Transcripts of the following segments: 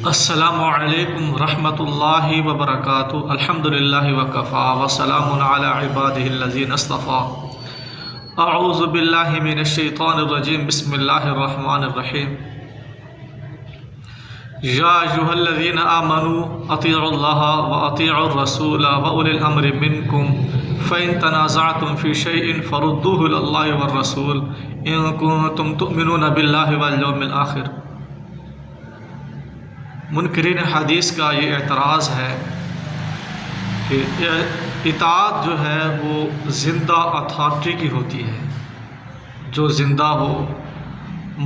السلام علیکم ورحمۃ اللہ وبرکاتہ۔ الحمدللہ وکفا وسلام علی عبادہ الذین اصطفیٰ۔ اعوذ باللہ من الشیطان الرجیم، بسم اللہ الرحمن الرحیم۔ یا ایھا الذین آمنوا اطیعوا اللہ واطیعوا الرسول واولی الامر منکم فإن تنازعتم فی شیء فردوہ الی اللہ والرسول ان کنتم تؤمنون باللہ والیوم الآخر۔ منکرین حدیث کا یہ اعتراض ہے کہ اطاعت جو ہے وہ زندہ اتھارٹی کی ہوتی ہے، جو زندہ ہو،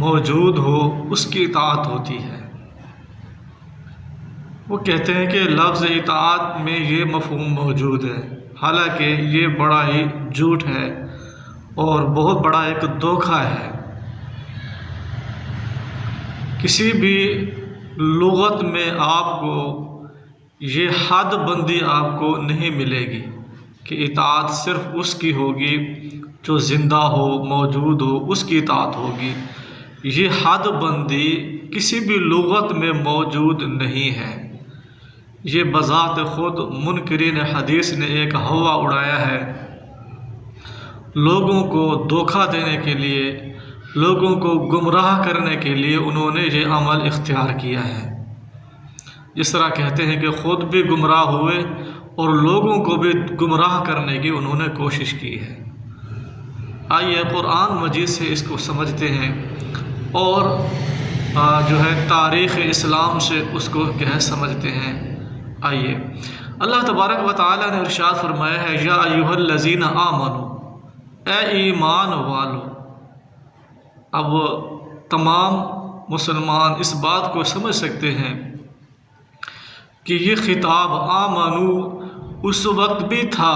موجود ہو، اس کی اطاعت ہوتی ہے۔ وہ کہتے ہیں کہ لفظ اطاعت میں یہ مفہوم موجود ہے، حالانکہ یہ بڑا ہی جھوٹ ہے اور بہت بڑا ایک دھوکہ ہے۔ کسی بھی لغت میں آپ کو یہ حد بندی آپ کو نہیں ملے گی کہ اطاعت صرف اس کی ہوگی جو زندہ ہو، موجود ہو، اس کی اطاعت ہوگی۔ یہ حد بندی کسی بھی لغت میں موجود نہیں ہے۔ یہ بذات خود منکرین حدیث نے ایک ہوا اڑایا ہے، لوگوں کو دھوکہ دینے کے لیے، لوگوں کو گمراہ کرنے کے لیے انہوں نے یہ عمل اختیار کیا ہے۔ جس طرح کہتے ہیں کہ خود بھی گمراہ ہوئے اور لوگوں کو بھی گمراہ کرنے کی انہوں نے کوشش کی ہے۔ آئیے قرآن مجید سے اس کو سمجھتے ہیں اور جو ہے تاریخ اسلام سے اس کو سمجھتے ہیں۔ آئیے، اللہ تبارک و تعالیٰ نے ارشاد فرمایا ہے، یا ایھا الذین آمنوا، اے ایمان والو۔ اب تمام مسلمان اس بات کو سمجھ سکتے ہیں کہ یہ خطاب آمنو اس وقت بھی تھا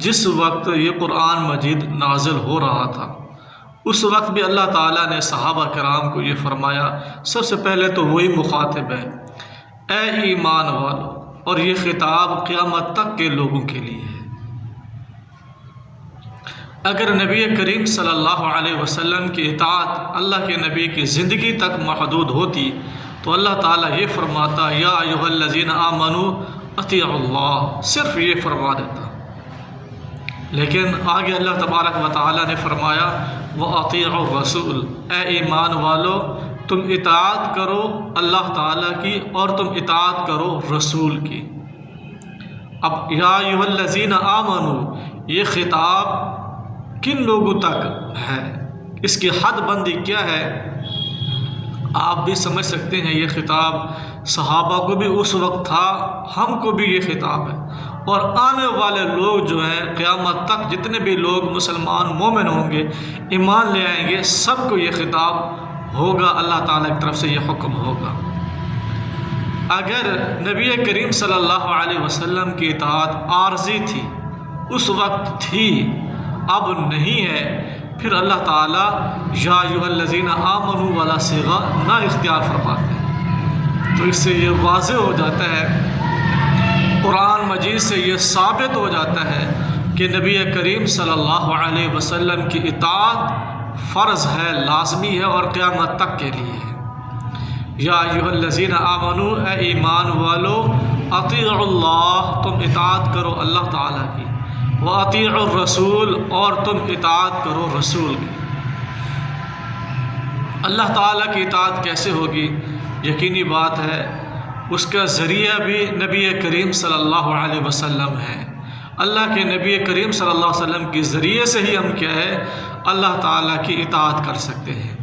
جس وقت یہ قرآن مجید نازل ہو رہا تھا۔ اس وقت بھی اللہ تعالیٰ نے صحابہ کرام کو یہ فرمایا۔ سب سے پہلے تو وہی مخاطب ہے، اے ایمان والو، اور یہ خطاب قیامت تک کے لوگوں کے لیے ہے۔ اگر نبی کریم صلی اللہ علیہ وسلم کی اطاعت اللہ کے نبی کی زندگی تک محدود ہوتی تو اللہ تعالیٰ یہ فرماتا، یا ایھا الذین آمنوا اطیعوا اللہ، صرف یہ فرما دیتا۔ لیکن آگے اللہ تبارک و تعالیٰ نے فرمایا، وَأَطِيعُوا الرَّسُولَ، اے ایمان والو تم اطاعت کرو اللہ تعالیٰ کی اور تم اطاعت کرو رسول کی۔ اب یا ایھا الذین آمنوا، یہ خطاب کن لوگوں تک ہے، اس کی حد بندی کیا ہے؟ آپ بھی سمجھ سکتے ہیں یہ خطاب صحابہ کو بھی اس وقت تھا، ہم کو بھی یہ خطاب ہے، اور آنے والے لوگ جو ہیں قیامت تک جتنے بھی لوگ مسلمان مومن ہوں گے، ایمان لے آئیں گے، سب کو یہ خطاب ہوگا، اللہ تعالیٰ کی طرف سے یہ حکم ہوگا۔ اگر نبی کریم صلی اللہ علیہ وسلم کی اطاعت عارضی تھی، اس وقت تھی، اب نہیں ہے، پھر اللہ تعالیٰ یا ایھا الذین آمنوا والا صیغہ نہ اختیار فرماتے ہیں۔ تو اس سے یہ واضح ہو جاتا ہے، قرآن مجید سے یہ ثابت ہو جاتا ہے کہ نبی کریم صلی اللہ علیہ وسلم کی اطاعت فرض ہے، لازمی ہے اور قیامت تک کے لیے ہے۔ یا ایھا الذین آمنوا، اے ایمان والو، اطیعوا اللہ، تم اطاعت کرو اللہ تعالیٰ کی، وَأَطِيعُوا الرَّسُولَ، اور تم اطاعت کرو رسول کی۔ اللہ تعالیٰ کی اطاعت کیسے ہوگی؟ یقینی بات ہے، اس کا ذریعہ بھی نبی کریم صلی اللہ علیہ وسلم ہے۔ اللہ کے نبی کریم صلی اللہ علیہ وسلم کے ذریعے سے ہی ہم کیا ہے، اللہ تعالیٰ کی اطاعت کر سکتے ہیں۔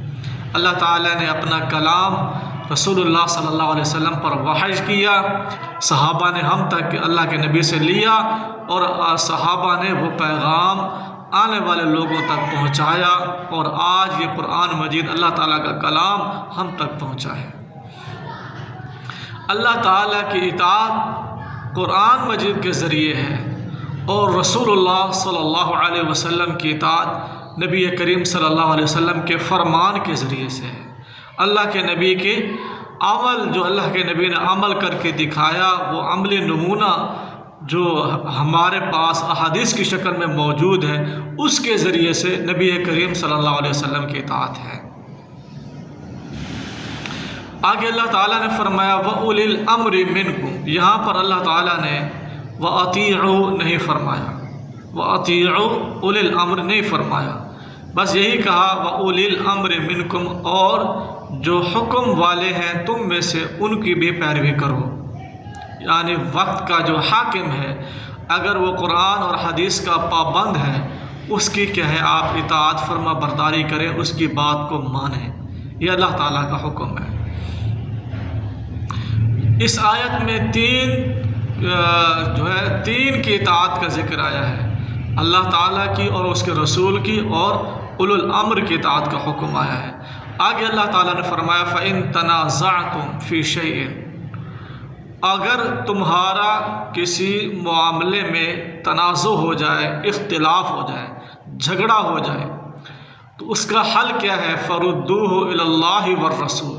اللہ تعالیٰ نے اپنا کلام رسول اللہ صلی اللہ علیہ وسلم پر وحی کیا، صحابہ نے ہم تک اللہ کے نبی سے لیا، اور صحابہ نے وہ پیغام آنے والے لوگوں تک پہنچایا، اور آج یہ قرآن مجید اللہ تعالیٰ کا کلام ہم تک پہنچا ہے۔ اللہ تعالیٰ کی اطاعت قرآن مجید کے ذریعے ہے، اور رسول اللہ صلی اللہ علیہ وسلم کی اطاعت نبی کریم صلی اللہ علیہ وسلم کے فرمان کے ذریعے سے ہے۔ اللہ کے نبی کے عمل، جو اللہ کے نبی نے عمل کر کے دکھایا، وہ عملی نمونہ جو ہمارے پاس احادیث کی شکل میں موجود ہے، اس کے ذریعے سے نبی کریم صلی اللہ علیہ وسلم کی اطاعت ہے۔ آگے اللہ تعالیٰ نے فرمایا وَأُولِي الْأَمْرِ مِنْكُمْ، یہاں پر اللہ تعالیٰ نے وَأَطِيعُوا نہیں فرمایا، وَأَطِيعُوا أُولِي الْأَمْرِ نہیں فرمایا، بس یہی کہا وَأُولِي الْأَمْرِ مِنْكُمْ، اور جو حکم والے ہیں تم میں سے ان کی بھی پیروی کرو۔ یعنی وقت کا جو حاکم ہے اگر وہ قرآن اور حدیث کا پابند ہے، اس کی کیا ہے آپ اطاعت فرما برداری کریں، اس کی بات کو مانیں، یہ اللہ تعالیٰ کا حکم ہے۔ اس آیت میں تین کی اطاعت کا ذکر آیا ہے، اللہ تعالیٰ کی اور اس کے رسول کی اور اولو الامر کی اطاعت کا حکم آیا ہے۔ آگے اللہ تعالیٰ نے فرمایا فَإِن تَنَازَعْتُمْ فِي شَيْءٍ، اگر تمہارا کسی معاملے میں تنازع ہو جائے، اختلاف ہو جائے، جھگڑا ہو جائے، تو اس کا حل کیا ہے؟ فَرُدُّوهُ إِلَى اللَّهِ وَالرَّسُولِ،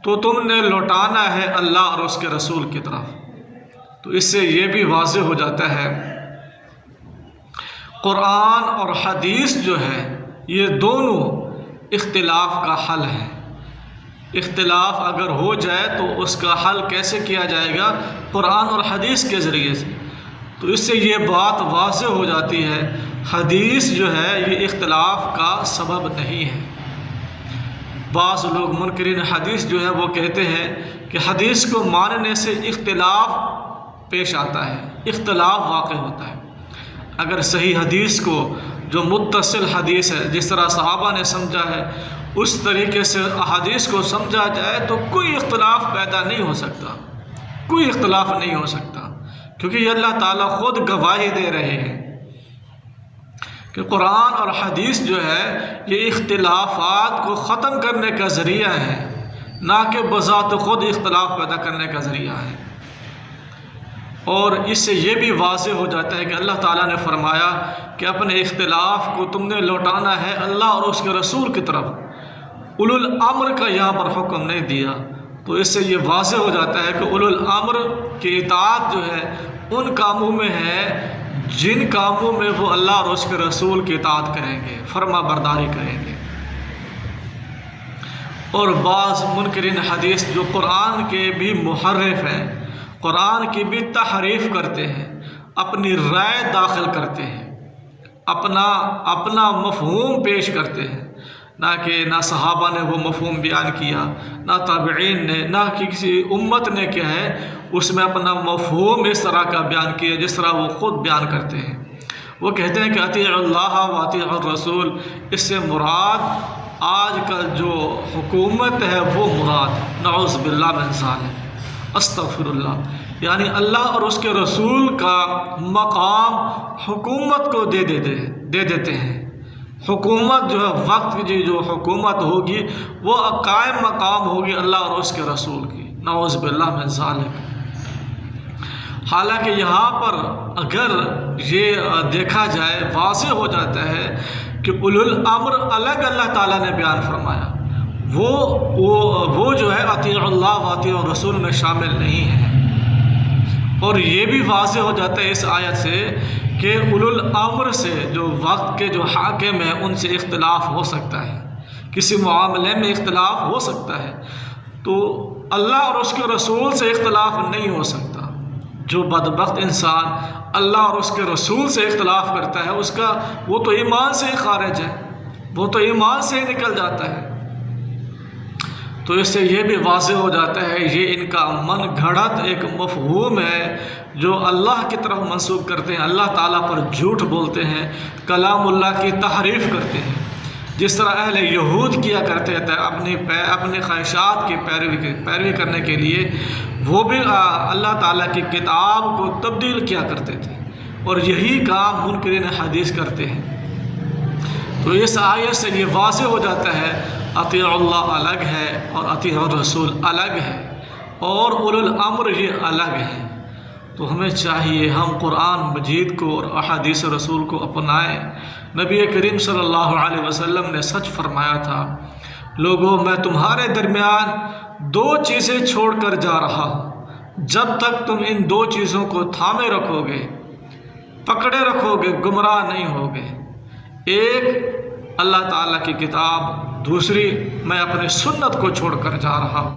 تو تم نے لوٹانا ہے اللہ اور اس کے رسول کی طرف۔ تو اس سے یہ بھی واضح ہو جاتا ہے قرآن اور حدیث جو ہے یہ دونوں اختلاف کا حل ہے۔ اختلاف اگر ہو جائے تو اس کا حل کیسے کیا جائے گا؟ قرآن اور حدیث کے ذریعے سے۔ تو اس سے یہ بات واضح ہو جاتی ہے حدیث جو ہے یہ اختلاف کا سبب نہیں ہے۔ بعض لوگ منکرین حدیث جو ہے وہ کہتے ہیں کہ حدیث کو ماننے سے اختلاف پیش آتا ہے، اختلاف واقع ہوتا ہے۔ اگر صحیح حدیث کو جو متصل حدیث ہے جس طرح صحابہ نے سمجھا ہے اس طریقے سے احادیث کو سمجھا جائے تو کوئی اختلاف پیدا نہیں ہو سکتا، کوئی اختلاف نہیں ہو سکتا، کیونکہ یہ اللہ تعالیٰ خود گواہی دے رہے ہیں کہ قرآن اور حدیث جو ہے یہ اختلافات کو ختم کرنے کا ذریعہ ہے، نہ کہ بذات خود اختلاف پیدا کرنے کا ذریعہ ہے۔ اور اس سے یہ بھی واضح ہو جاتا ہے کہ اللہ تعالیٰ نے فرمایا کہ اپنے اختلاف کو تم نے لوٹانا ہے اللہ اور اس کے رسول کی طرف، اولو الامر کا یہاں پر حکم نہیں دیا۔ تو اس سے یہ واضح ہو جاتا ہے کہ اولو الامر کی اطاعت جو ہے ان کاموں میں ہے جن کاموں میں وہ اللہ اور اس کے رسول کی اطاعت کریں گے، فرما برداری کریں گے۔ اور بعض منکرین حدیث جو قرآن کے بھی محرف ہیں، قرآن کی بھی تحریف کرتے ہیں، اپنی رائے داخل کرتے ہیں، اپنا مفہوم پیش کرتے ہیں، نہ صحابہ نے وہ مفہوم بیان کیا، نہ تابعین نے، نہ کسی امت نے کیا ہے اس میں اپنا مفہوم اس طرح کا بیان کیا جس طرح وہ خود بیان کرتے ہیں۔ وہ کہتے ہیں کہ اطیعوا اللہ و اطیعوا الرسول، اس سے مراد آج کل جو حکومت ہے وہ مراد، نعوذ باللہ من ذالک، استغفر اللہ، یعنی اللہ اور اس کے رسول کا مقام حکومت کو دے دیتے ہیں۔ حکومت جو ہے وقت کی جو حکومت ہوگی وہ قائم مقام ہوگی اللہ اور اس کے رسول کی، نعوذ باللہ من ذالک۔ حالانکہ یہاں پر اگر یہ دیکھا جائے واضح ہو جاتا ہے کہ اولو الامر الگ اللہ تعالیٰ نے بیان فرمایا، وہ جو ہے اطیعوا اللہ و اطیعوا الرسول میں شامل نہیں ہے۔ اور یہ بھی واضح ہو جاتا ہے اس آیت سے کہ اولو الامر سے جو وقت کے جو حاکم ہیں ان سے اختلاف ہو سکتا ہے، کسی معاملے میں اختلاف ہو سکتا ہے، تو اللہ اور اس کے رسول سے اختلاف نہیں ہو سکتا۔ جو بدبخت انسان اللہ اور اس کے رسول سے اختلاف کرتا ہے وہ تو ایمان سے ہی خارج ہے، وہ تو ایمان سے ہی نکل جاتا ہے۔ تو اس سے یہ بھی واضح ہو جاتا ہے یہ ان کا من گھڑت ایک مفہوم ہے جو اللہ کی طرف منسوب کرتے ہیں، اللہ تعالیٰ پر جھوٹ بولتے ہیں، کلام اللہ کی تحریف کرتے ہیں، جس طرح اہل یہود کیا کرتے تھے اپنی خواہشات کی پیروی کرنے کے لیے، وہ بھی اللہ تعالیٰ کی کتاب کو تبدیل کیا کرتے تھے، اور یہی کام منکرین حدیث کرتے ہیں۔ تو اس آیت سے یہ واضح ہو جاتا ہے اطیعوا اللہ الگ ہے اور اطیعوا الرسول الگ ہے، اور اولو الامر یہ الگ ہے۔ تو ہمیں چاہیے ہم قرآن مجید کو اور احادیث رسول کو اپنائیں۔ نبی کریم صلی اللہ علیہ وسلم نے سچ فرمایا تھا، لوگوں میں تمہارے درمیان دو چیزیں چھوڑ کر جا رہا ہوں، جب تک تم ان دو چیزوں کو تھامے رکھو گے، پکڑے رکھو گے، گمراہ نہیں ہوگے۔ ایک اللہ تعالیٰ کی کتاب، دوسری میں اپنے سنت کو چھوڑ کر جا رہا ہوں۔